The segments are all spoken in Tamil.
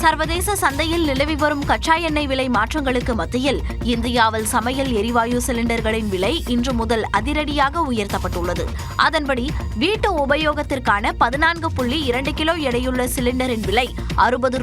சர்வதேச சந்தையில் நிலவி வரும் கச்சா எண்ணெய் விலை மாற்றங்களுக்கு மத்தியில் இந்தியாவில் சமையல் எரிவாயு சிலிண்டர்களின் விலை இன்று முதல் அதிரடியாக உயர்த்தப்பட்டுள்ளது. அதன்படி வீட்டு உபயோகத்திற்கான 14.2 கிலோ எடையுள்ள சிலிண்டரின் விலை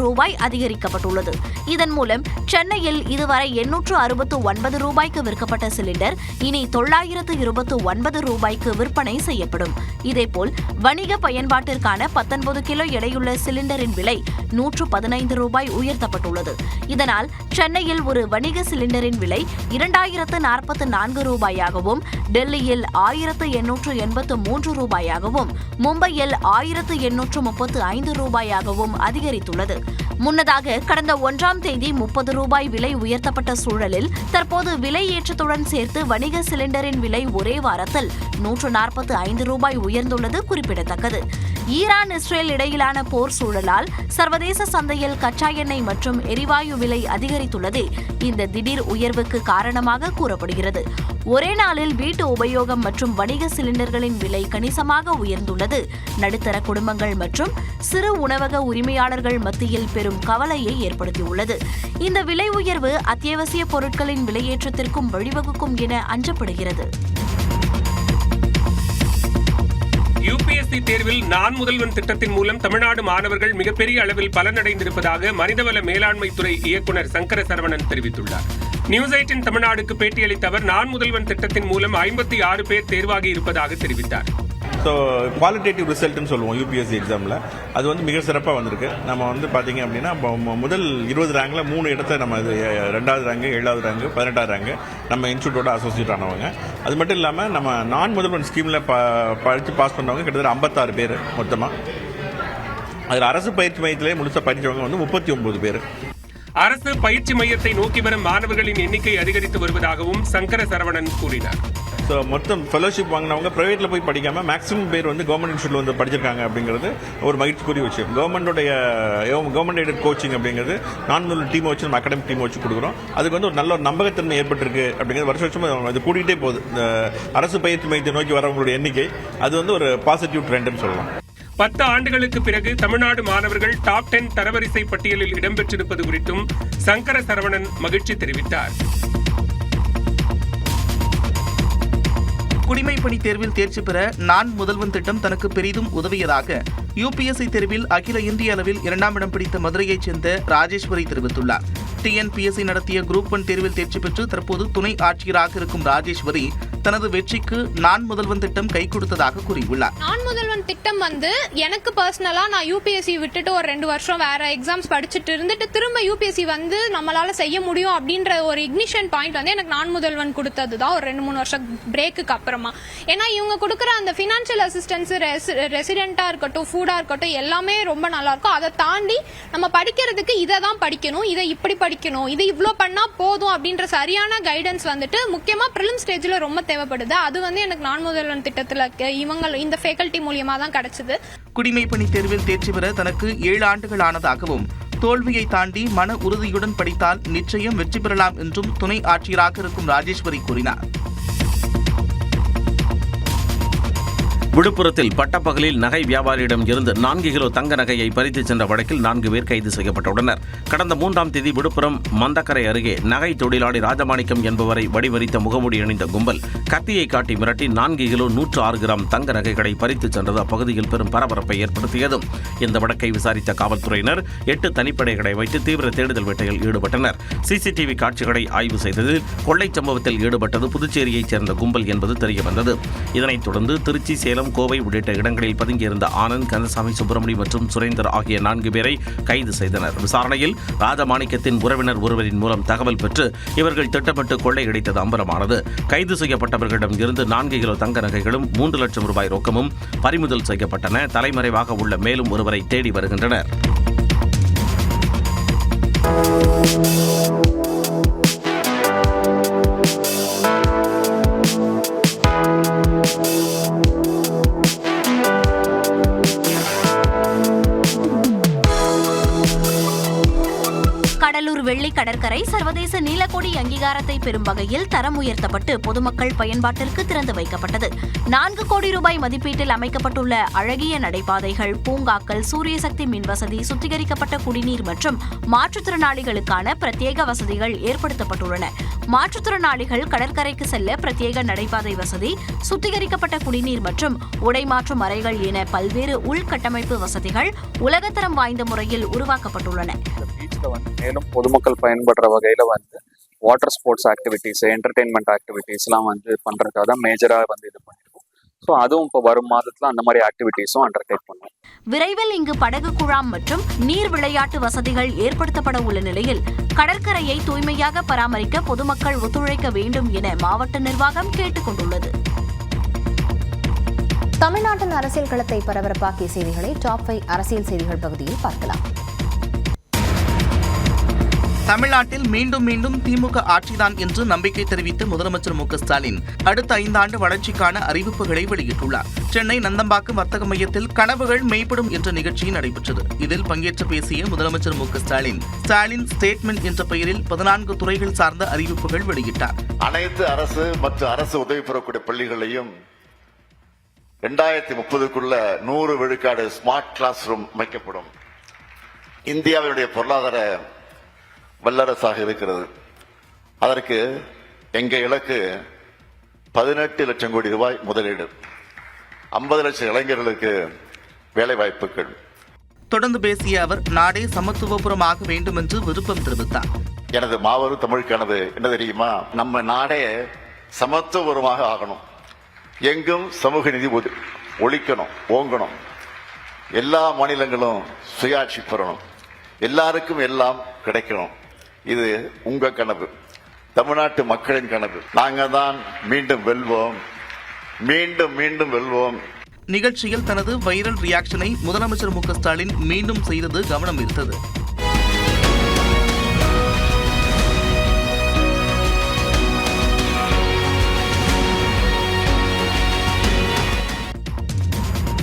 ரூபாய் 60 அதிகரிக்கப்பட்டுள்ளது. இதன் மூலம் சென்னையில் இதுவரை 869 ரூபாய்க்கு விற்கப்பட்ட சிலிண்டர் இனி 929 ரூபாய்க்கு விற்பனை செய்யப்படும். இதேபோல் வணிக பயன்பாட்டிற்கான 19 கிலோ எடையுள்ள சிலிண்டரின் விலை 115 ரூபாய் உயர்த்தப்பட்டுள்ளது. இதனால் சென்னையில் ஒரு வணிக சிலிண்டரின் விலை 2044 ரூபாயாகவும், டெல்லியில் 1883 ரூபாயாகவும், மும்பையில் 1835 ரூபாயாகவும் அதிகரித்துள்ளது. முன்னதாக கடந்த 1ஆம் தேதி 30 ரூபாய் விலை உயர்த்தப்பட்ட சூழலில் தற்போது விலை ஏற்றத்துடன் சேர்த்து வணிக சிலிண்டரின் விலை ஒரே வாரத்தில் 145 ரூபாய் உயர்ந்துள்ளது குறிப்பிடத்தக்கது. ஈரான் இஸ்ரேல் இடையிலான போர் சூழலால் சர்வதேச சந்தையில் கச்சா எண்ணெய் மற்றும் எரிவாயு விலை அதிகரித்துள்ளதே இந்த திடீர் உயர்வுக்கு காரணமாக கூறப்படுகிறது. ஒரே நாளில் வீட்டு உபயோகம் மற்றும் வணிக சிலிண்டர்களின் விலை கணிசமாக உயர்ந்துள்ளது நடுத்தர குடும்பங்கள் மற்றும் சிறு உணவக உரிமையாளர்கள் மத்தியில் பெரும் கவலையை ஏற்படுத்தியுள்ளது. இந்த விலை உயர்வு அத்தியாவசிய பொருட்களின் விலையேற்றத்திற்கும் வழிவகுக்கும் என அஞ்சப்படுகிறது. யுபிஎஸ்சி தேர்வில் நான் முதல்வன் திட்டத்தின் மூலம் தமிழ்நாடு மாணவர்கள் மிகப்பெரிய அளவில் பலனடைந்திருப்பதாக மனிதவள மேலாண்மை துறை இயக்குநர் சங்கர சரவணன் தெரிவித்துள்ளார். நியூஸ் 18 தமிழ்நாடுக்கு பேட்டியளித்த அவர் நான் முதல்வன் திட்டத்தின் மூலம் 56 பேர் தேர்வாகி இருப்பதாக தெரிவித்தார். ஸோ குவாலிட்டேட்டிவ் ரிசல்ட்னு சொல்லுவோம் யூபிஎஸ்சி எக்ஸாமில். அது வந்து மிக சிறப்பாக வந்திருக்கு. நம்ம வந்து பார்த்தீங்க அப்படின்னா முதல் 20 ரேங்கில் 3 இடத்த நம்ம 2வது ரேங்கு, 7வது ரேங்கு, 18வது ரேங்கு நம்ம இன்ஸ்டியூட்டோட அசோசியேட் ஆனவங்க. அது மட்டும் இல்லாமல் நம்ம நான் முதல்வன் ஸ்கீமில் படித்து பாஸ் பண்ணவங்க கிட்டத்தட்ட 56 பேர் மொத்தமாக. அதில் அரசு பயிற்சி மையத்திலே முழுசாக படித்தவங்க வந்து 39 பேர். அரசு பயிற்சி மையத்தை நோக்கி வரும் மாணவர்களின் எண்ணிக்கை அதிகரித்து வருவதாகவும் சங்கர சரவணன் கூறினார். ஸோ மொத்தம் ஃபெலோஷிப் வாங்கினவங்க ப்ரைவேட்டில் போய் படிக்காமல் மேக்ஸிமம் பேர் வந்து கவர்மெண்ட் இன்ஸ்டியூட்டில் வந்து படிச்சிருக்காங்க அப்படிங்கிறது ஒரு மகிழ்ச்சிக்குரிய விஷயம். கவர்மெண்ட் எய்டட் கோச்சிங் அப்படிங்கிறது நான் டீமை வச்சு நம்ம அகாடமிக் டீமை வச்சு கொடுக்குறோம். அதுக்கு வந்து ஒரு நல்ல ஒரு நம்பகத்தன்மை ஏற்பட்டிருக்கு அப்படிங்கிறது வருஷம் அது கூட்டிகிட்டே போகுது. இந்த அரசு பயிற்சி மையத்தை நோக்கி வரவங்களுடைய எண்ணிக்கை அது வந்து ஒரு பாசிட்டிவ் ட்ரெண்ட்னு சொல்லலாம். 10 ஆண்டுகளுக்கு பிறகு தமிழ்நாடு மாணவர்கள் டாப் 10 தரவரிசை பட்டியலில் இடம்பெற்றிருப்பது குறித்தும் சங்கர சரவணன் மகிழ்ச்சி தெரிவித்தார். குடிமைப்பணி தேர்வில் தேர்ச்சி பெற நான் முதல்வன் திட்டம் தனக்கு பெரிதும் உதவியதாக யுபிஎஸ்சி தேர்வில் அகில இந்திய அளவில் 2ஆம் இடம் பிடித்த மதுரையைச் சேர்ந்த ராஜேஸ்வரி தெரிவித்துள்ளார். டிஎன்பிஎஸ்சி நடத்திய குரூப் 1 தேர்வில் தேர்ச்சி பெற்று தற்போது துணை ஆட்சியராக இருக்கும் ராஜேஸ்வரி தனது வெற்றிக்கு நான் முதல்வன் திட்டம் கை கொடுத்ததாக கூறியுள்ளார். நான் முதல்வன் திட்டம் வந்து எனக்கு பர்சனலா நான் யூபிஎஸ்சி விட்டுட்டு ஒரு 2 வருஷம் வேற எக்ஸாம்ஸ் படிச்சுட்டு இருந்துட்டு திரும்ப யூபிஎஸ்சி வந்து நம்மளால செய்ய முடியும் அப்படின்ற ஒரு இக்னிஷன் பாயிண்ட் வந்து எனக்கு நான் முதல்வன் கொடுத்ததுதான் ஒரு 2-3 வருஷம் பிரேக்குக்கு அப்புறமா. ஏன்னா இவங்க கொடுக்குற அந்த பினான்சியல் அசிஸ்டன்ஸ், ரெசிடென்டா இருக்கட்டும், ஃபுட்டா இருக்கட்டும், எல்லாமே ரொம்ப நல்லா இருக்கும். அதை தாண்டி நம்ம படிக்கிறதுக்கு இதை தான் படிக்கணும், இதை இப்படி படிக்கணும், இது இவ்வளோ பண்ணா போதும் அப்படின்ற சரியான கைடன்ஸ் வந்துட்டு முக்கியமா பிரிலிம் ஸ்டேஜ்ல ரொம்ப தேவைப்படுது. அது வந்து எனக்கு நான் முதல்வன் திட்டத்துல இவங்க இந்த ஃபேக்கல்டி மூலியமா தான் கிடைச்சது. குடிமைப்பணி தேர்வில் தேர்ச்சி பெற தனக்கு 7 ஆண்டுகள் ஆனதாகவும் தோல்வியை தாண்டி மன உறுதியுடன் படித்தால் நிச்சயம் வெற்றி பெறலாம் என்றும் துணை ஆட்சியராக இருக்கும் ராஜேஸ்வரி கூறினார். விழுப்புரத்தில் பட்டப்பகலில் நகை வியாபாரியிடம் இருந்து 4 கிலோ தங்க நகையை பறித்துச் சென்ற வழக்கில் 4 பேர் கைது செய்யப்பட்டுள்ளனர். கடந்த 3ஆம் தேதி விழுப்புரம் மந்தக்கரை அருகே நகை தொழிலாளி ராஜமாணிக்கம் என்பவரை வடிவரித்த முகமூடி அணிந்த கும்பல் கத்தியை காட்டி மிரட்டி 4 கிலோ 106 கிராம் தங்க நகைகளை பறித்துச் சென்றது அப்பகுதியில் பெரும் பரபரப்பை ஏற்படுத்தியது. இந்த வழக்கை விசாரித்த காவல்துறையினர் 8 தனிப்படைகளை வைத்து தீவிர தேடுதல் வேட்டையில் ஈடுபட்டனர். சிசிடிவி காட்சிகளை ஆய்வு செய்ததில் கொள்ளைச் சம்பவத்தில் ஈடுபட்டது புதுச்சேரியைச் சேர்ந்த கும்பல் என்பது தெரியவந்தது. இதனைத் தொடர்ந்து திருச்சி, சேலம், கோவை உள்ளிட்ட இடங்களில் பதுங்கியிருந்த ஆனந்த், கந்தசாமி, சுப்பிரமணி மற்றும் சுரேந்தர் ஆகிய 4 பேரை கைது செய்தனர். விசாரணையில் ராஜமாணிக்கத்தின் உறவினர் ஒருவரின் மூலம் தகவல் பெற்று இவர்கள் திட்டமிட்டு கொள்ளையடித்தது அம்பலமானது. கைது செய்யப்பட்டவர்களிடம் இருந்து 4 கிலோ தங்க நகைகளும் 3 லட்சம் ரூபாய் ரொக்கமும் பறிமுதல் செய்யப்பட்டன. தலைமறைவாக உள்ள மேலும் ஒருவரை தேடி வருகின்றனர். கடலூர் வெள்ளி கடற்கரை சர்வதேச நீலக்கொடி அங்கீகாரத்தை பெறும் வகையில் தரம் உயர்த்தப்பட்டு பொதுமக்கள் பயன்பாட்டிற்கு திறந்து வைக்கப்பட்டது. 4 கோடி ரூபாய் மதிப்பீட்டில் அமைக்கப்பட்டுள்ள அழகிய நடைபாதைகள், பூங்காக்கள், சூரிய சக்தி மின்வசதி, சுத்திகரிக்கப்பட்ட குடிநீர் மற்றும் மாற்றுத்திறனாளிகளுக்கான பிரத்யேக வசதிகள் ஏற்படுத்தப்பட்டுள்ளன. மாற்றுத்திறனாளிகள் கடற்கரைக்கு செல்ல பிரத்யேக நடைபாதை வசதி, சுத்திகரிக்கப்பட்ட குடிநீர் மற்றும் உடை மாற்றும் அறைகள் என பல்வேறு உள்கட்டமைப்பு வசதிகள் உலகத்தரம் வாய்ந்த முறையில் உருவாக்கப்பட்டுள்ளன. மேலும் பொதுமக்கள் பயன்படுற வகையில வாட்டர் ஸ்போர்ட்ஸ் ஆக்டிவிட்டிஸ், என்டர்டெயின்மெண்ட் ஆக்டிவிட்டிஸ்லாம் பண்றதுக்காக தான் மேஜரா இது பண்ணிருக்கோம். ஸோ அதுவும் இப்போ வரும் மாதத்துல அந்த மாதிரி ஆக்டிவிட்டிஸும் அண்டர்டேக் பண்ணுவோம். விரைவில் இங்கு படகு குழாம் மற்றும் நீர் விளையாட்டு வசதிகள் ஏற்படுத்தப்பட உள்ள நிலையில் கடற்கரையை தூய்மையாக பராமரிக்க பொதுமக்கள் ஒத்துழைக்க வேண்டும் என மாவட்ட நிர்வாகம் கேட்டுக் கொண்டுள்ளது. தமிழ்நாட்டின் அரசியல் களத்தை பரபரப்பாக்கிய செய்திகளை டாப் 5 அரசியல் செய்திகள் பகுதியில் பார்க்கலாம். தமிழ்நாட்டில் மீண்டும் மீண்டும் திமுக ஆட்சிதான் என்று நம்பிக்கை தெரிவித்த முதலமைச்சர் மு.க.ஸ்டாலின் அடுத்த 5 ஆண்டு வளர்ச்சிக்கான அறிவிப்புகளை வெளியிட்டுள்ளார். சென்னை நந்தம்பாக்கம் வர்த்தக மையத்தில் கனவுகள் மெய்ப்படும் என்ற நிகழ்ச்சி நடைபெற்றது. இதில் பங்கேற்று பேசிய முதலமைச்சர் மு.க.ஸ்டாலின் ஸ்டேட்மெண்ட் என்ற பெயரில் 14 துறைகள் சார்ந்த அறிவிப்புகள் வெளியிட்டார். அனைத்து அரசு மற்றும் அரசு உதவி பெறக்கூடிய பள்ளிகளையும் 2030க்குள்ள 100 விழுக்காடு ஸ்மார்ட் கிளாஸ் ரூம் அமைக்கப்படும். இந்தியாவினுடைய பொருளாதார வல்லரசாக இருக்கிறது. அதற்கு எங்க இலக்கு 18 லட்சம் கோடி ரூபாய் முதலீடு, 50 லட்சம் இளைஞர்களுக்கு வேலை வாய்ப்புகள். தொடர்ந்து பேசிய அவர் நாடே சமத்துவபுரமாக வேண்டும் என்று விருப்பம் தெரிவித்தார். எனது மாபெரும் தமிழ் கனவு என்ன தெரியுமா? நம்ம நாடே சமத்துவபுரமாக ஆகணும். எங்கும் சமூக நீதி ஒழிக்கணும், ஓங்கணும். எல்லா மாநிலங்களும் சுயாட்சி பெறணும். எல்லாருக்கும் எல்லாம் கிடைக்கணும். இது உங்க கனவு, தமிழ்நாட்டு மக்களின் கனவு. நாங்க தான் மீண்டும் வெல்வோம், மீண்டும் மீண்டும் வெல்வோம். நிகழ்ச்சியில் தனது வைரல் ரியாக்ஷனை முதலமைச்சர் மு.க.ஸ்டாலின் மீண்டும் செய்தது கவனம் ஈர்த்தது.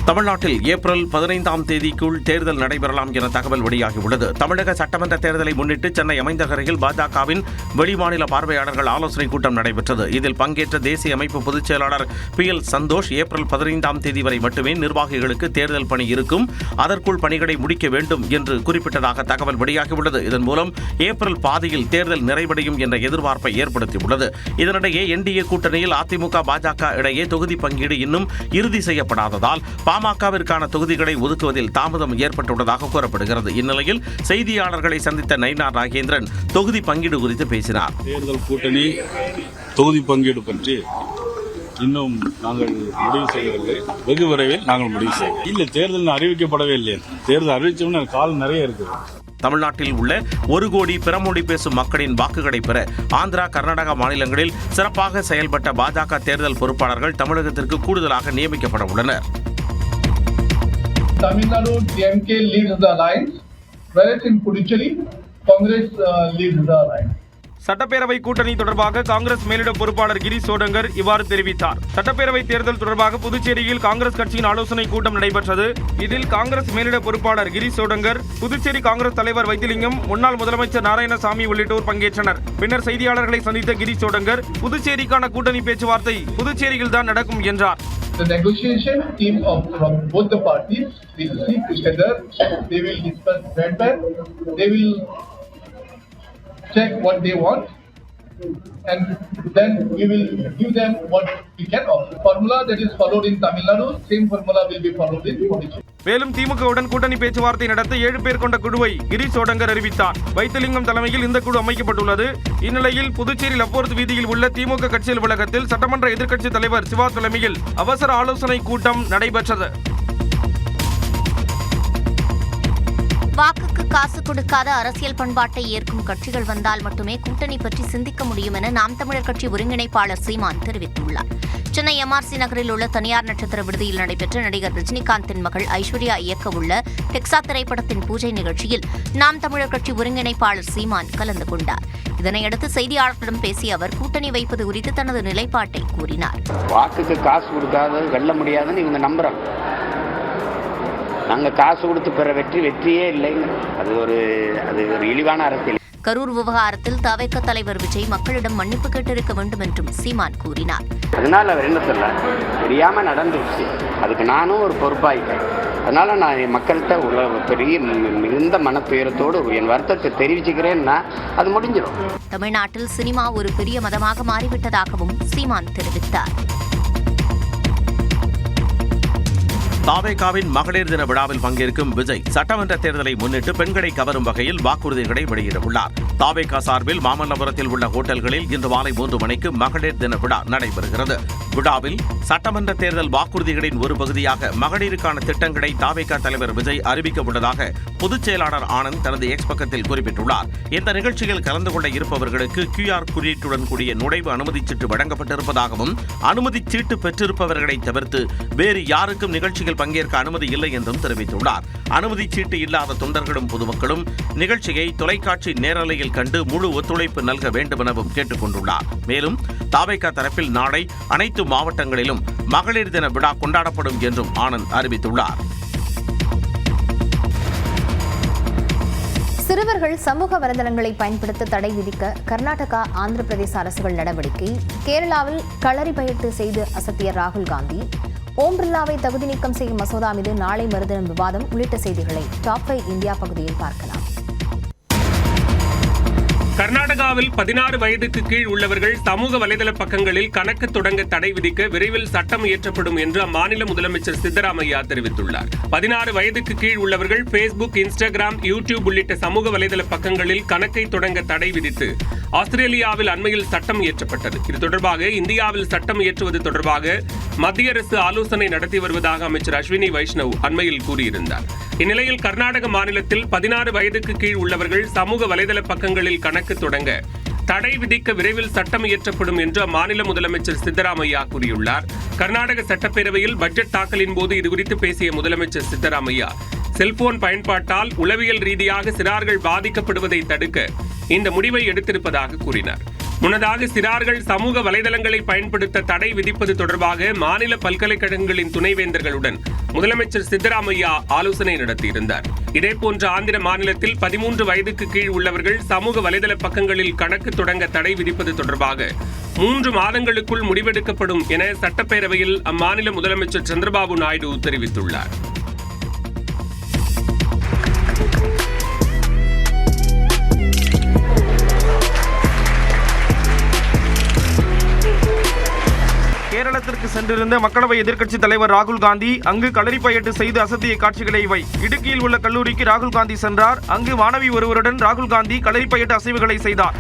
தமிழ்நாட்டில் ஏப்ரல் 15ஆம் தேதிக்குள் தேர்தல் நடைபெறலாம் என தகவல் வெளியாகியுள்ளது. தமிழக சட்டமன்ற தேர்தலை முன்னிட்டு சென்னை அமைந்தகரையில் பாஜகவின் வெளிமாநில பார்வையாளர்கள் ஆலோசனைக் கூட்டம் நடைபெற்றது. இதில் பங்கேற்ற தேசிய அமைப்பு பொதுச் செயலாளர் PL சந்தோஷ், ஏப்ரல் 15ஆம் தேதி வரை மட்டுமே நிர்வாகிகளுக்கு தேர்தல் பணி இருக்கும், அதற்குள் பணிகளை முடிக்க வேண்டும் என்று குறிப்பிட்டதாக தகவல் வெளியாகியுள்ளது. இதன் மூலம் ஏப்ரல் பாதியில் தேர்தல் நிறைவடையும் என்ற எதிர்பார்ப்பை ஏற்படுத்தியுள்ளது. இதனிடையே NDA கூட்டணியில் அதிமுக பாஜக இடையே தொகுதி பங்கீடு இன்னும் இறுதி செய்யப்படாததால் பாமகவிற்கான தொகுதிகளை ஒதுக்குவதில் தாமதம் ஏற்பட்டுள்ளதாக கூறப்படுகிறது. இந்நிலையில் செய்தியாளர்களை சந்தித்த நயினார் நாகேந்திரன் தொகுதி பங்கீடு குறித்து பேசினார். தேர்தல் கூட்டணி தொகுதி பங்கீடு பற்றி இன்னும் நாங்கள் முடிவு செய்யவில்லை. வெகு விரைவில் நாங்கள் முடிவு செய்வோம். இல்ல, தேர்தல் அறிவிக்கப்படவே இல்லை. தேர்தல் அறிவிச்சோம்னா காலம் நிறைய இருக்கு. தமிழ்நாட்டில் உள்ள 1 கோடி பிறமொழி பேசும் மக்களின் வாக்குகளை பெற ஆந்திரா, கர்நாடகா மாநிலங்களில் சிறப்பாக செயல்பட்ட பாஜக தேர்தல் பொறுப்பாளர்கள் தமிழகத்திற்கு கூடுதலாக நியமிக்கப்பட உள்ளனர். Tamil Nadu DMK leads the alliance, whereas in Puducherry, Congress leads the alliance. சட்டப்பேரவை கூட்டணி தொடர்பாக காங்கிரஸ் மேலிட பொறுப்பாளர் கிரீஷ் சோடங்கர் இவ்வாறு தெரிவித்தார். சட்டப்பேரவை தேர்தல் தொடர்பாக புதுச்சேரியில் காங்கிரஸ் கட்சியின் ஆலோசனை கூட்டம் நடைபெற்றது. இதில் காங்கிரஸ் மேலிட பொறுப்பாளர் கிரீஷ் சோடங்கர், புதுச்சேரி காங்கிரஸ் தலைவர் வைத்திலிங்கம், முன்னாள் முதலமைச்சர் நாராயணசாமி உள்ளிட்டோர் பங்கேற்றனர். பின்னர் செய்தியாளர்களை சந்தித்த கிரீஷ் சோடங்கர், புதுச்சேரிக்கான கூட்டணி பேச்சுவார்த்தை புதுச்சேரியில் தான் நடக்கும் என்றார். The negotiation team from both the parties will sit together. They will discuss better. They will check what they want, and then we will give them what we can offer. Formula that is followed in Tamil Nadu, same formula will be followed in Puducherry. மேலும் திமுகவுடன் கூட்டணி பேச்சுவார்த்தை நடத்த 7 பேர் கொண்ட குழுவை கிரீஷ் சோடங்கர் அறிவித்தார். வைத்திலிங்கம் தலைமையில் இந்த குழு அமைக்கப்பட்டுள்ளது. இந்நிலையில் புதுச்சேரி லப்போர்த் வீதியில் உள்ள திமுக கட்சி அலுவலகத்தில் சட்டமன்ற எதிர்க்கட்சித் தலைவர் சிவா தலைமையில் அவசர ஆலோசனை கூட்டம் நடைபெற்றது. வாக்குக்கு காசு கொடுக்காத அரசியல் பண்பாட்டை ஏற்கும் கட்சிகள் வந்தால் மட்டுமே கூட்டணி பற்றி சிந்திக்க முடியும் என நாம் தமிழர் கட்சி ஒருங்கிணைப்பாளர் சீமான் தெரிவித்துள்ளார். சென்னை MRC நகரில் உள்ள தனியார் நட்சத்திர விடுதியில் நடைபெற்ற நடிகர் ரஜினிகாந்தின் மகள் ஐஸ்வர்யா இயக்க உள்ள டெக்ஸா திரைப்படத்தின் பூஜை நிகழ்ச்சியில் நாம் தமிழர் கட்சி ஒருங்கிணைப்பாளர் சீமான் கலந்து கொண்டார். இதனையடுத்து செய்தியாளர்களிடம் பேசிய அவர் கூட்டணி வைப்பது குறித்து தனது நிலைப்பாட்டை கூறினார். வாக்குக்கு காசு கொடுக்காத வெல்ல முடியாதுன்னு இவங்க நம்புறாங்க. நாங்க காசு கொடுத்து பெற வெற்றியே இல்லைங்க. அது ஒரு இழிவான அரசியல். கரூர் விவகாரத்தில் தவிக தலைவர் விஜய் மக்களிடம் மன்னிப்பு கேட்டிருக்க வேண்டும் என்றும் சீமான் கூறினார். அதனால அவர் என்ன சொல்ல தெரியாம நடந்துருச்சு, அதுக்கு நானும் ஒரு பொறுப்பாயிட்டேன். அதனால நான் என் மக்கள்கிட்ட பெரிய மிகுந்த மனத்துயரத்தோடு என் வருத்தத்தை தெரிவிச்சுக்கிறேன்னா அது முடிஞ்சிடும். தமிழ்நாட்டில் சினிமா ஒரு பெரிய மதமாக மாறிவிட்டதாகவும் சீமான் தெரிவித்தார். தாவேகாவின் மகளிர் தின விழாவில் பங்கேற்கும் விஜய் சட்டமன்ற தேர்தலை முன்னிட்டு பெண்களை கவரும் வகையில் வாக்குறுதிகளை வெளியிடவுள்ளார். தாவேகா சார்பில் மாமல்லபுரத்தில் உள்ள ஹோட்டல்களில் இன்று மாலை 3 மணிக்கு மகளிர் தின விழா நடைபெறுகிறது. விழாவில் சட்டமன்ற தேர்தல் வாக்குறுதிகளின் ஒரு பகுதியாக மகளிருக்கான திட்டங்களை தாவேகா தலைவர் விஜய் அறிவிக்க உள்ளதாக பொதுச் செயலாளர் ஆனந்த் தனது எக்ஸ் பக்கத்தில் குறிப்பிட்டுள்ளார். இந்த நிகழ்ச்சியில் கலந்து கொள்ள இருப்பவர்களுக்கு QR குறியீட்டுடன் கூடிய நுழைவு அனுமதிச் சீட்டு வழங்கப்பட்டிருப்பதாகவும் அனுமதிச் சீட்டு பெற்றிருப்பவர்களை தவிர்த்து வேறு யாருக்கும் நிகழ்ச்சியில் பங்கேற்க அனுமதி இல்லை என்றும் தெரிவித்துள்ளார். அனுமதி சீட்டு இல்லாத தொண்டர்களும் பொதுமக்களும் நிகழ்ச்சியை தொலைக்காட்சி நேரலையில் கண்டு முழு ஒத்துழைப்பு நல்க வேண்டும் எனவும் கேட்டுக் கொண்டுள்ளார். மேலும் தாவேகா தரப்பில் நாளை அனைத்து மாவட்டங்களிலும் மகளிர் தின விழா கொண்டாடப்படும் என்றும் ஆனந்த் அறிவித்துள்ளார். சிறுவர்கள் சமூக வலைதளங்களை பயன்படுத்த தடை விதிக்க கர்நாடகா, ஆந்திர பிரதேச அரசுகள் நடவடிக்கை. கேரளாவில் களரி பயிட்டு செய்து அசத்திய ராகுல் காந்தி. ஓம் பிர்லாவை தகுதி நீக்கம் செய்யும் மசோதா மீது நாளை மறுதினம் விவாதம் உள்ளிட்ட செய்திகளை டாப் 5 இந்தியா பகுதியில் பார்க்கலாம். கர்நாடகாவில் 16 வயதுக்கு கீழ் உள்ளவர்கள் சமூக வலைதள பக்கங்களில் கணக்கு தொடங்க தடை விதிக்க விரைவில் சட்டம் இயற்றப்படும் என்று அம்மாநில முதலமைச்சர் சித்தராமையா தெரிவித்துள்ளார். 16 வயதுக்கு கீழ் உள்ளவர்கள் பேஸ்புக், இன்ஸ்டாகிராம், யூடியூப் உள்ளிட்ட சமூக வலைதள பக்கங்களில் கணக்கை தொடங்க தடை விதித்து ஆஸ்திரேலியாவில் அண்மையில் சட்டம் இயற்றப்பட்டது. இது தொடர்பாக இந்தியாவில் சட்டம் இயற்றுவது தொடர்பாக மத்திய அரசு ஆலோசனை நடத்தி வருவதாக அமைச்சர் அஸ்வினி வைஷ்ணவ் அண்மையில் கூறியிருந்தார். இந்நிலையில் கர்நாடக மாநிலத்தில் 16 வயதுக்கு கீழ் உள்ளவர்கள் சமூக வலைதள பக்கங்களில் கணக்கு தொடங்க தடை விதிக்க விரைவில் சட்டம் இயற்றப்படும் என்று அம்மாநில முதலமைச்சர் சித்தராமையா கூறியுள்ளார். கர்நாடக சட்டப்பேரவையில் பட்ஜெட் தாக்கலின் போது இதுகுறித்து பேசிய முதலமைச்சர் சித்தராமையா, செல்போன் பயன்பாட்டால் உளவியல் ரீதியாக சிறார்கள் பாதிக்கப்படுவதை தடுக்க இந்த முடிவை எடுத்திருப்பதாக கூறினார். முன்னதாக சிறார்கள் சமூக வலைதளங்களை பயன்படுத்த தடை விதிப்பது தொடர்பாக மாநில பல்கலைக்கழகங்களின் துணைவேந்தர்களுடன் முதலமைச்சர் சித்தராமையா ஆலோசனை நடத்தியிருந்தார். இதேபோன்று ஆந்திர மாநிலத்தில் 13 வயதுக்கு கீழ் உள்ளவர்கள் சமூக வலைதள பக்கங்களில் கணக்கு தொடங்க தடை விதிப்பது தொடர்பாக 3 மாதங்களுக்குள் முடிவெடுக்கப்படும் என சட்டப்பேரவையில் அம்மாநில முதலமைச்சர் சந்திரபாபு நாயுடு தெரிவித்துள்ளார். கேரளத்திற்கு சென்றிருந்த மக்களவை எதிர்க்கட்சித் தலைவர் ராகுல் காந்தி அங்கு களரி பயிட்டு செய்து அசத்திய காட்சிகளை இடுக்கியில் உள்ள கல்லூரிக்கு ராகுல் காந்தி சென்றார். அங்கு மாணவி ஒருவருடன் ராகுல் காந்தி களரி பயிட்டு அசைவுகளை செய்தார்.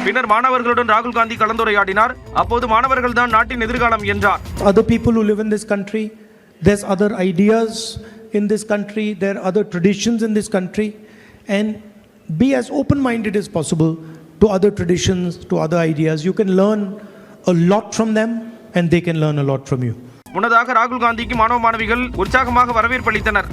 பின்னர் மாணவர்களுடன் ராகுல் காந்தி கலந்துரையாடினார். அப்போது மாணவர்கள் தான் நாட்டின் எதிர்காலம் என்றார். Other people who live in this country, there's other ideas in this country, there are other traditions in this country, and be as open-minded as possible to other traditions, to other ideas. You can learn a lot from them and they can learn a lot from you. முன்னதாக ராகுல் காந்திக்கு மாணவ மாணவிகள் உற்சாகமாக வரவேற்பு அளித்தனர்.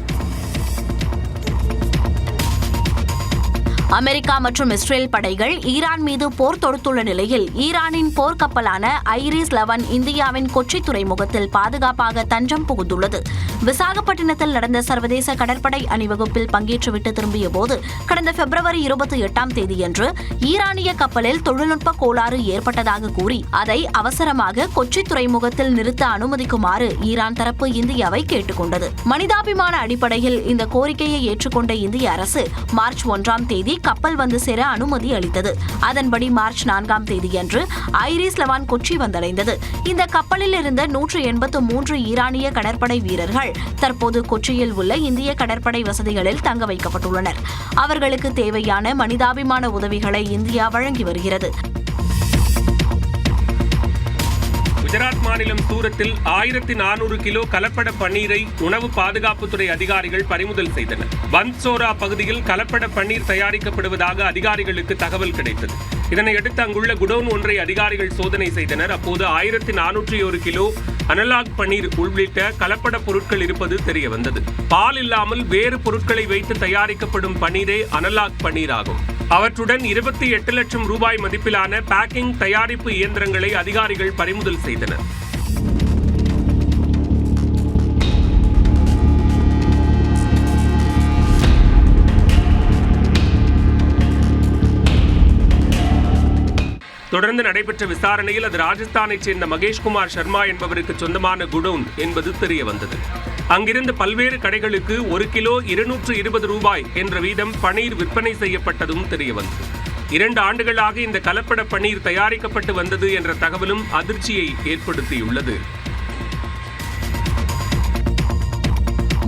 அமெரிக்கா மற்றும் இஸ்ரேல் படைகள் ஈரான் மீது போர் தொடுத்துள்ள நிலையில் ஈரானின் போர்க்கப்பலான ஐரிஸ் 11 இந்தியாவின் கொச்சி துறைமுகத்தில் பாதுகாப்பாக தஞ்சம் புகுந்துள்ளது. விசாகப்பட்டினத்தில் நடந்த சர்வதேச கடற்படை அணிவகுப்பில் பங்கேற்றுவிட்டு திரும்பிய போது கடந்த பிப்ரவரி 28ஆம் தேதியன்று ஈரானிய கப்பலில் தொழில்நுட்ப கோளாறு ஏற்பட்டதாக கூறி அதை அவசரமாக கொச்சி துறைமுகத்தில் நிறுத்த அனுமதிக்குமாறு ஈரான் தரப்பு இந்தியாவை கேட்டுக் கொண்டது. மனிதாபிமான அடிப்படையில் இந்த கோரிக்கையை ஏற்றுக்கொண்ட இந்திய அரசு மார்ச் 1ஆம் தேதி கப்பல் வந்து சேர அனுமதி அளித்தது. அதன்படி மார்ச் 4ஆம் தேதியன்று ஐரிஸ் 11 கொச்சி வந்தடைந்தது. இந்த கப்பலில் இருந்த 183 ஈரானிய கடற்படை வீரர்கள் தற்போது கொச்சியில் உள்ள இந்திய கடற்படை வசதிகளில் தங்க வைக்கப்பட்டுள்ளனர். அவர்களுக்கு தேவையான மனிதாபிமான உதவிகளை இந்தியா வழங்கி வருகிறது. குஜராத் மாநிலம் சூரத்தில் 1400 கிலோ கலப்பட பன்னீரை உணவு பாதுகாப்புத்துறை அதிகாரிகள் பறிமுதல் செய்தனர். பன்சோரா பகுதியில் கலப்பட பன்னீர் தயாரிக்கப்படுவதாக அதிகாரிகளுக்கு தகவல் கிடைத்தது. இதனையடுத்து அங்குள்ள குடோன் ஒன்றை அதிகாரிகள் சோதனை செய்தனர். அப்போது 1401 கிலோ அனலாக் பன்னீர் உள்ளிட்ட கலப்பட பொருட்கள் இருப்பது தெரிய வந்தது. பால் இல்லாமல் வேறு பொருட்களை வைத்து தயாரிக்கப்படும் பன்னீரே அனலாக் பன்னீர் ஆகும். அவற்றுடன் 28 லட்சம் ரூபாய் மதிப்பிலான பேக்கிங் தயாரிப்பு இயந்திரங்களை அதிகாரிகள் பறிமுதல் செய்தனர். தொடர்ந்து நடைபெற்ற விசாரணையில் அது ராஜஸ்தானைச் சேர்ந்த மகேஷ்குமார் சர்மா என்பவருக்கு சொந்தமான குடோன் என்பது தெரிய வந்தது. அங்கிருந்து பல்வேறு கடைகளுக்கு 1 கிலோ 220 ரூபாய் என்ற வீதம் பன்னீர் விற்பனை செய்யப்பட்டதும் தெரிய வந்தது. 2 ஆண்டுகளாக இந்த கலப்பட பன்னீர் தயாரிக்கப்பட்டு வந்தது என்ற தகவலும் அதிர்ச்சியை ஏற்படுத்தியுள்ளது.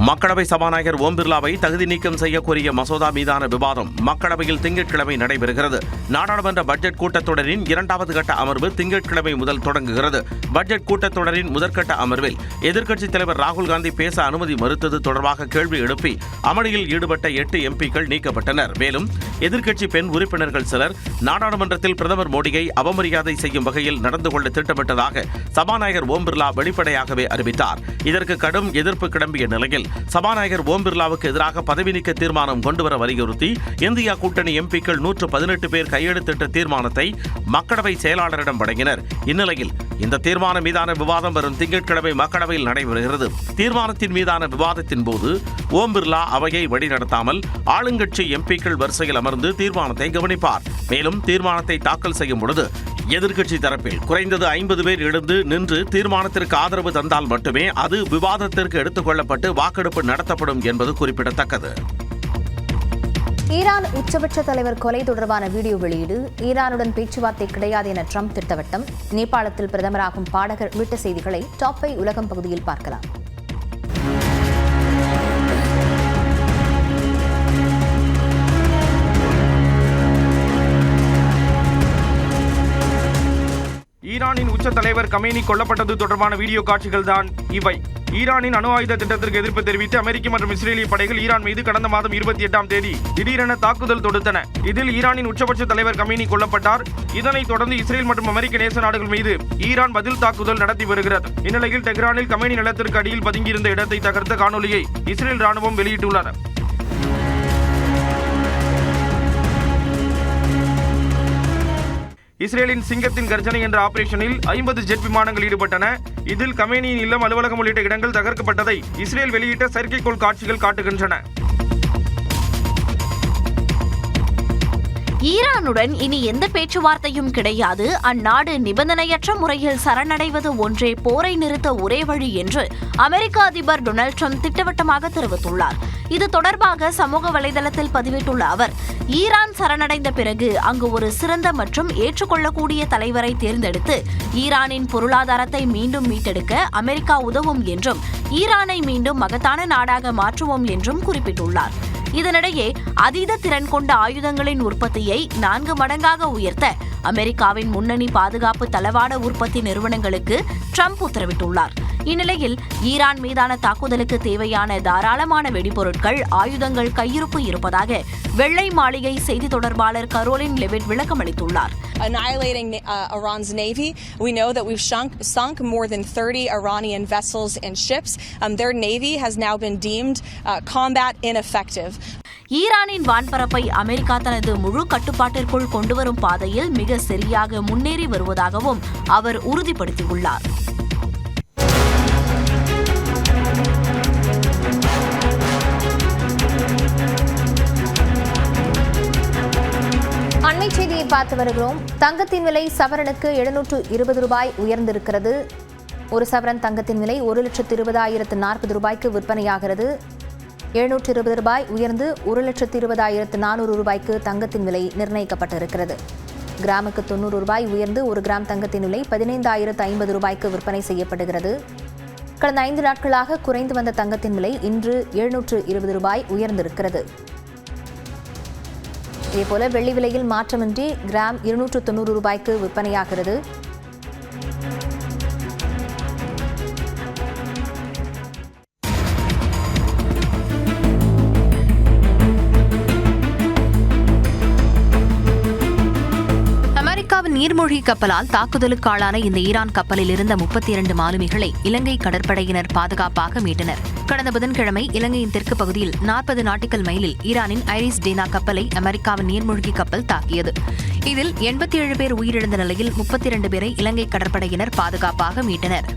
மக்களவை சபாநாயகர் ஓம் பிர்லாவை தகுதி நீக்கம் செய்ய கோரிய மசோதா மீதான விவாதம் மக்களவையில் திங்கட்கிழமை நடைபெறுகிறது. நாடாளுமன்ற பட்ஜெட் கூட்டத்தொடரின் 2வது கட்ட அமர்வு திங்கட்கிழமை முதல் தொடங்குகிறது. பட்ஜெட் கூட்டத்தொடரின் முதற்கட்ட அமர்வில் எதிர்க்கட்சித் தலைவர் ராகுல் காந்தி பேச அனுமதி மறுத்தது தொடர்பாக கேள்வி எழுப்பி அமளியில் ஈடுபட்ட 8 எம்பிக்கள் நீக்கப்பட்டனர். மேலும் எதிர்க்கட்சி பெண் உறுப்பினர்கள் சிலர் நாடாளுமன்றத்தில் பிரதமர் மோடியை அவமரியாதை செய்யும் வகையில் நடந்து கொள்ள திட்டமிட்டதாக சபாநாயகர் ஓம் பிர்லா வெளிப்படையாகவே அறிவித்தார். இதற்கு கடும் எதிர்ப்பு கிளம்பிய நிலையில் சபாநாயகர் ஓம் பிர்லாவுக்கு எதிராக பதவி நீக்க தீர்மானம் கொண்டுவர வலியுறுத்தி இந்தியா கூட்டணி எம்பிக்கள் 118 பேர் கையெழுத்திட்ட தீர்மானத்தை மக்களவை செயலாளரிடம் வழங்கினர். இந்நிலையில் இந்த தீர்மானம் மீதான விவாதம் வரும் திங்கட்கிழமை மக்களவையில் நடைபெறுகிறது. தீர்மானத்தின் மீதான விவாதத்தின் போது ஓம் பிர்லா அவையை வழிநடத்தாமல் ஆளுங்கட்சி எம்பிக்கள் வரிசையில் அமர்ந்து தீர்மானத்தை கவனிப்பார். மேலும் தீர்மானத்தை தாக்கல் செய்யும் பொழுது எதிர்க்கட்சி தரப்பில் குறைந்தது 50 பேர் எழுந்து நின்று தீர்மானத்திற்கு ஆதரவு தந்தால் மட்டுமே அது விவாதத்திற்கு எடுத்துக் கொள்ளப்பட்டு வாக்கெடுப்பு நடத்தப்படும் என்பது குறிப்பிடத்தக்கது. ஈரான் உச்சபட்ச தலைவர் கொலை தொடர்பான வீடியோ வெளியீடு, ஈரானுடன் பேச்சுவார்த்தை கிடையாது என ட்ரம்ப் திட்டவட்டம், நேபாளத்தில் பிரதமராகும் பாடகர் உள்ளிட்ட செய்திகளை டாப் 5 உலகம் பகுதியில் பார்க்கலாம். ஈரானின் உச்ச தலைவர் கமேனி கொல்லப்பட்டது தொடர்பான வீடியோ காட்சிகள் தான் இவை. ஈரானின் அணு ஆயுத திட்டத்திற்கு எதிர்ப்பு தெரிவித்து அமெரிக்க மற்றும் இஸ்ரேலிய படைகள் ஈரான் மீது கடந்த மாதம் 28ஆம் தேதி திடீரென தாக்குதல் தொடுத்தன. இதில் ஈரானின் உச்சபட்ச தலைவர் கமேனி கொல்லப்பட்டார். இதனைத் தொடர்ந்து இஸ்ரேல் மற்றும் அமெரிக்க நேச நாடுகள் மீது ஈரான் பதில் தாக்குதல் நடத்தி வருகிறது. இந்நிலையில் டெஹ்ரானில் கமேனி நிலத்திற்கு அடியில் பதுங்கியிருந்த இடத்தை தகர்த்த காணொலியை இஸ்ரேல் ராணுவம் வெளியிட்டுள்ளது. இஸ்ரேலின் சிங்கத்தின் கர்ஜனை என்ற ஆபரேஷனில் 50 ஜெட் விமானங்கள் ஈடுபட்டன. இதில் கமேனியின் இல்லம், அலுவலகம் உள்ளிட்ட இடங்கள் தகர்க்கப்பட்டதை இஸ்ரேல் வெளியிட்ட செயற்கைக்கோள் காட்சிகள் காட்டுகின்றன. ஈரானுடன் இனி எந்த பேச்சுவார்த்தையும் கிடையாது, அந்நாடு நிபந்தனையற்ற முறையில் சரணடைவது ஒன்றே போரை நிறுத்த ஒரே வழி என்று அமெரிக்க அதிபர் டொனால்ட் ட்ரம்ப் திட்டவட்டமாக தெரிவித்துள்ளார். இது தொடர்பாக சமூக வலைதளத்தில் பதிவிட்டுள்ள அவர், ஈரான் சரணடைந்த பிறகு அங்கு ஒரு சிறந்த மற்றும் ஏற்றுக்கொள்ளக்கூடிய தலைவரை தேர்ந்தெடுத்து ஈரானின் பொருளாதாரத்தை மீண்டும் மீட்டெடுக்க அமெரிக்கா உதவும் என்றும் ஈரானை மீண்டும் மகத்தான நாடாக மாற்றுவோம் என்றும் குறிப்பிட்டுள்ளார். இதனிடையே அதீத திறன் கொண்ட ஆயுதங்களின் உற்பத்தியை 4 மடங்காக உயர்த்த அமெரிக்காவின் முன்னணி பாதுகாப்பு தளவாட உற்பத்தி நிறுவனங்களுக்கு ட்ரம்ப் உத்தரவிட்டுள்ளார். இந்நிலையில் ஈரான் மீதான தாக்குதலுக்கு தேவையான தாராளமான வெடிபொருட்கள், ஆயுதங்கள் கையிருப்பு இருப்பதாக வெள்ளை மாளிகை செய்தி தொடர்பாளர் கரோலின் லெவிட் விளக்கமளித்துள்ளார். Annihilating Iran's navy, we know that we've sunk more than 30 Iranian vessels and ships. Their navy has now been deemed combat ineffective. ஈரானின் வான்பரப்பை அமெரிக்கா தனது முழு கட்டுப்பாட்டிற்குள் கொண்டுவரும் பாதையில் மிக சரியாக முன்னேறி வருவதாகவும் அவர் உறுதிப்படுத்தியுள்ளார். அண்மை செய்தியை பார்த்து வருகிறோம். தங்கத்தின் விலை சவரனுக்கு 720 ரூபாய் உயர்ந்திருக்கிறது. ஒரு சவரன் தங்கத்தின் விலை 1,20,040 ரூபாய்க்கு விற்பனையாகிறது. 720 ரூபாய் உயர்ந்து 1,20,400 ரூபாய்க்கு தங்கத்தின் விலை நிர்ணயிக்கப்பட்டிருக்கிறது. கிராமுக்கு 90 ரூபாய் உயர்ந்து 1 கிராம் தங்கத்தின் விலை 15,050 ரூபாய்க்கு விற்பனை செய்யப்படுகிறது. கடந்த 5 நாட்களாக குறைந்து வந்த தங்கத்தின் விலை இன்று 720 ரூபாய் உயர்ந்திருக்கிறது. இதேபோல வெள்ளி விலையில் மாற்றமின்றி கிராம் 290 ரூபாய்க்கு விற்பனையாகிறது. அமெரிக்காவின் நீர்மூழ்கி கப்பலால் தாக்குதலுக்கு ஆளான இந்த ஈரான் கப்பலில் இருந்த 32 மாலுமிகளை இலங்கை கடற்படையினர் பாதுகாப்பாக மீட்டனர். கடந்த புதன்கிழமை இலங்கையின் தெற்கு பகுதியில் 40 நாட்டிக்கல் மைலில் ஈரானின் ஐரிஸ் டேனா கப்பலை அமெரிக்காவின் நீர்மூழ்கி கப்பல் தாக்கியது. இதில் 87 பேர் உயிரிழந்த நிலையில் 32 பேரை இலங்கை கடற்படையினர் பாதுகாப்பாக மீட்டனர்.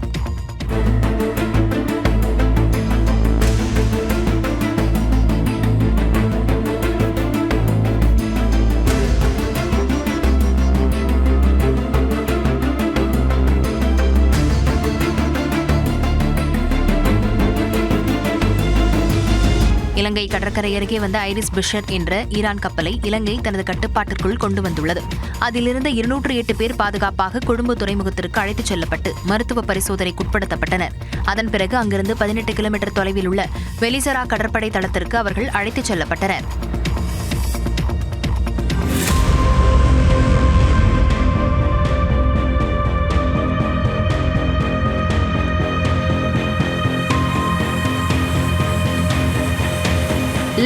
இலங்கை கடற்கரை அருகே வந்த ஐரிஸ் பிஷர் என்ற ஈரான் கப்பலை இலங்கை தனது கட்டுப்பாட்டிற்குள் கொண்டு வந்துள்ளது. அதிலிருந்த 208 பேர் பாதுகாப்பாக கொழும்பு துறைமுகத்திற்கு அழைத்துச் செல்லப்பட்டு மருத்துவ பரிசோதனைக்கு உட்படுத்தப்பட்டனர். அதன் பிறகு அங்கிருந்து 18 கிலோமீட்டர் தொலைவில் உள்ள வெலிசரா கடற்படை தளத்திற்கு அவர்கள் அழைத்துச் செல்லப்பட்டனர்.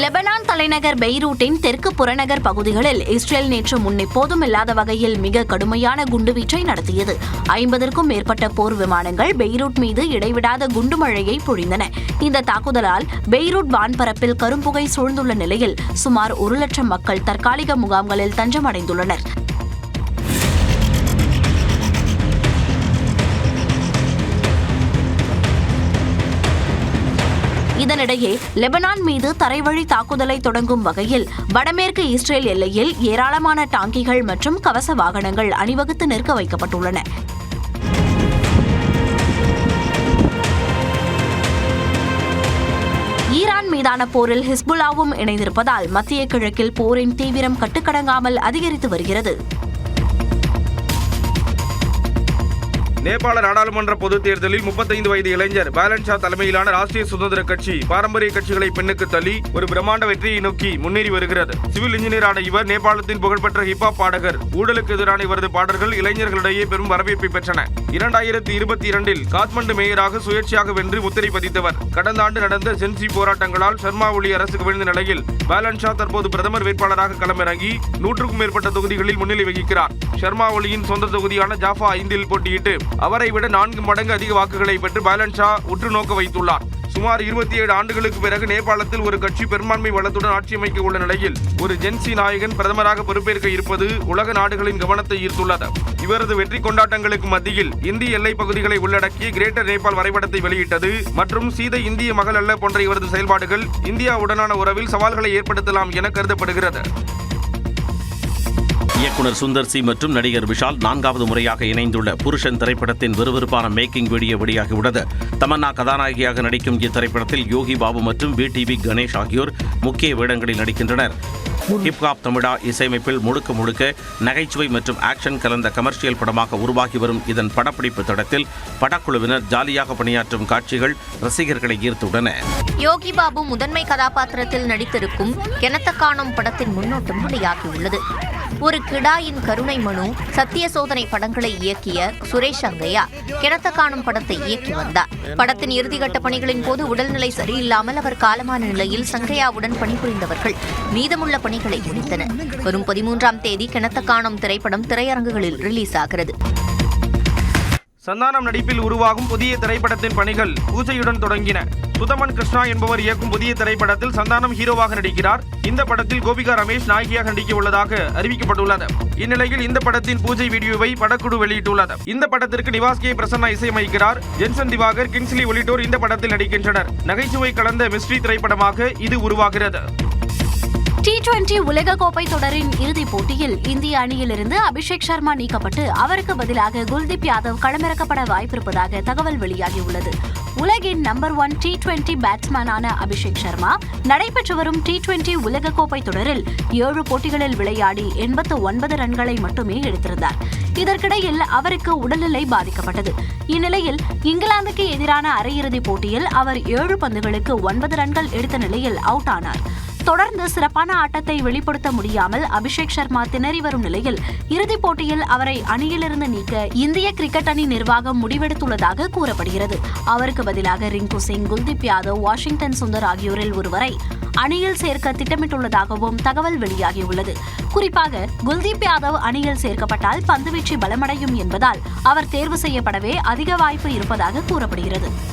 லெபனான் தலைநகர் பெய்ரூட்டின் தெற்கு புறநகர் பகுதிகளில் இஸ்ரேல் நேற்று முன்னெப்போதும் இல்லாத வகையில் மிக கடுமையான குண்டுவீச்சை நடத்தியது. 50க்கும் மேற்பட்ட போர் விமானங்கள் பெய்ரூட் மீது இடைவிடாத குண்டுமழையை பொழிந்தன. இந்த தாக்குதலால் பெய்ரூட் வான்பரப்பில் கரும்புகை சூழ்ந்துள்ள நிலையில் சுமார் 1 லட்சம் மக்கள் தற்காலிக முகாம்களில் தஞ்சமடைந்துள்ளனர். இதனிடையே லெபனான் மீது தரைவழி தாக்குதலை தொடங்கும் வகையில் வடமேற்கு இஸ்ரேல் எல்லையில் ஏராளமான டாங்கிகள் மற்றும் கவச வாகனங்கள் அணிவகுத்து நிற்க வைக்கப்பட்டுள்ளன. ஈரான் மீதான போரில் ஹிஸ்புல்லாவும் இணைந்திருப்பதால் மத்திய கிழக்கில் போரின் தீவிரம் கட்டுக்கடங்காமல் அதிகரித்து வருகிறது. நேபாள நாடாளுமன்ற பொதுத் தேர்தலில் 35 வயது இளைஞர் பாலன் ஷா தலைமையிலான ராஷ்டிரிய சுதந்திர கட்சி பாரம்பரிய கட்சிகளை பின்னுக்கு தள்ளி ஒரு பிரம்மாண்ட வெற்றியை நோக்கி முன்னேறி வருகிறது. சிவில் இன்ஜினியரான இவர் நேபாளத்தின் புகழ்பெற்ற ஹிப்ஹாப் பாடகர். ஊழலுக்கு எதிரான இவரது பாடல்கள் இளைஞர்களிடையே பெரும் வரவேற்பை பெற்றன. 2022இல் காத்மண்டு மேயராக சுயேட்சையாக வென்று முத்திரை பதித்தவர். கடந்த ஆண்டு நடந்த ஜென்சி போராட்டங்களால் ஷர்மா ஒலி அரசுக்கு விழுந்த நிலையில் பாலன் ஷா தற்போது பிரதமர் வேட்பாளராக களமிறங்கி 100க்கும் மேற்பட்ட தொகுதிகளில் முன்னிலை வகிக்கிறார். ஷர்மா ஒலியின் சொந்த தொகுதியான ஜாஃபா 5இல் போட்டியிட்டு அவரை விட 4 மடங்கு அதிக வாக்குகளை பெற்று பாலன் ஷா உற்று நோக்க வைத்துள்ளார். சுமார் 27 ஆண்டுகளுக்கு பிறகு நேபாளத்தில் ஒரு கட்சி பெரும்பான்மை வளத்துடன் ஆட்சி அமைக்க உள்ள நிலையில் ஒரு ஜென்சி நாயகன் பிரதமராக பொறுப்பேற்க இருப்பது உலக நாடுகளின் கவனத்தை ஈர்த்துள்ளது. இவரது வெற்றி கொண்டாட்டங்களுக்கு மத்தியில் இந்திய எல்லைப் பகுதிகளை உள்ளடக்கிய கிரேட்டர் நேபாள் வரைபடத்தை வெளியிட்டது மற்றும் சீதை இந்திய மகள் அல்ல போன்ற இவரது செயல்பாடுகள் இந்தியாவுடனான உறவில் சவால்களை ஏற்படுத்தலாம் என கருதப்படுகிறது. இயக்குனர் சுந்தர் சி மற்றும் நடிகர் விஷால் 4வது முறையாக இணைந்துள்ள புருஷன் திரைப்படத்தின் விறுவிறுப்பான மேக்கிங் வீடியோ வெளியாகியுள்ளது. தமன்னா கதாநாயகியாக நடிக்கும் இத்திரைப்படத்தில் யோகி பாபு மற்றும் VTV கணேஷ் ஆகியோர் முக்கிய வேடங்களில் நடிக்கின்றனர். ஹிப்ஹாப் தமிழா இசையமைப்பில் முழுக்க நகைச்சுவை மற்றும் ஆக்ஷன் கலந்த கமர்ஷியல் படமாக உருவாகி வரும் இதன் படப்பிடிப்பு தடத்தில் படக்குழுவினர் ஜாலியாக பணியாற்றும் காட்சிகள் ரசிகர்களை ஈர்த்துள்ளன. யோகி பாபு முதன்மை கதாபாத்திரத்தில் நடித்திருக்கும் கெனத்த காணும் படத்தின் முன்னோட்டம் வெளியாகியுள்ளது. ஒரு கிடாயின் கருணை மனு, சத்திய சோதனை படங்களை இயக்கிய சுரேஷ் அங்கையா கிணத்த காணும் படத்தை இயக்கி வந்தார். படத்தின் இறுதிக்கட்ட பணிகளின் போது உடல்நிலை சரியில்லாமல் அவர் காலமான நிலையில் சங்கையாவுடன் பணிபுரிந்தவர்கள் மீதமுள்ள பணிகளை முடித்தனர். வரும் 13ஆம் தேதி கிணத்த காணும் திரைப்படம் திரையரங்குகளில் ரிலீஸ் ஆகிறது. சந்தானம் நடிப்பில் உருவாகும் புதிய திரைப்படத்தின் பணிகள் பூஜையுடன் தொடங்கின. சுதமன் கிருஷ்ணா என்பவர் இயக்கும் புதிய திரைப்படத்தில் சந்தானம் ஹீரோவாக நடிக்கிறார். இந்த படத்தில் கோபிகா ரமேஷ் நாயகியாக நடிக்க உள்ளதாக அறிவிக்கப்பட்டுள்ளது. இந்நிலையில் இந்த படத்தின் பூஜை வீடியோவை படக்குழு வெளியிட்டுள்ளது. இந்த படத்திற்கு நிவாஸ் கே பிரசன்னா இசையமைக்கிறார். ஜென்சன் திவாகர், கிங்ஸ்லி உள்ளிட்டோர் இந்த படத்தில் நடிக்கின்றனர். நகைச்சுவை கலந்த மிஸ்ட்ரி திரைப்படமாக இது உருவாகிறது. T20 உலகக்கோப்பை தொடரின் இறுதிப் போட்டியில் இந்திய அணியிலிருந்து அபிஷேக் சர்மா நீக்கப்பட்டு அவருக்கு பதிலாக குல்தீப் யாதவ் களமிறக்கப்பட வாய்ப்பிருப்பதாக தகவல் வெளியாகியுள்ளது. உலகின் நம்பர் 1 T20 பேட்ஸ்மேனான அபிஷேக் சர்மா நடைபெற்று வரும் T20 உலகக்கோப்பை தொடரில் 7 போட்டிகளில் விளையாடி 89 ரன்களை மட்டுமே எடுத்திருந்தார். இதற்கிடையில் அவருக்கு உடல்நிலை பாதிக்கப்பட்டது. இந்நிலையில் இங்கிலாந்துக்கு எதிரான அரையிறுதிப் போட்டியில் அவர் 7 பந்துகளுக்கு 9 ரன்கள் எடுத்த நிலையில் அவுட் ஆனார். தொடர்ந்து சிறப்பான ஆட்டத்தை வெளிப்படுத்த முடியாமல் அபிஷேக் சர்மா திணறி வரும் நிலையில் இறுதிப் போட்டியில் அவரை அணியிலிருந்து நீக்க இந்திய கிரிக்கெட் அணி நிர்வாகம் முடிவெடுத்துள்ளதாக கூறப்படுகிறது. அவருக்கு பதிலாக ரிங்கு சிங், குல்தீப் யாதவ், வாஷிங்டன் சுந்தர் ஆகியோரில் ஒருவரை அணியில் சேர்க்க திட்டமிட்டுள்ளதாகவும் தகவல் வெளியாகியுள்ளது. குறிப்பாக குல்தீப் யாதவ் அணியில் சேர்க்கப்பட்டால் பந்துவீச்சு பலமடையும் என்பதால் அவர் தேர்வு செய்யப்படவே அதிக வாய்ப்பு இருப்பதாக கூறப்படுகிறது.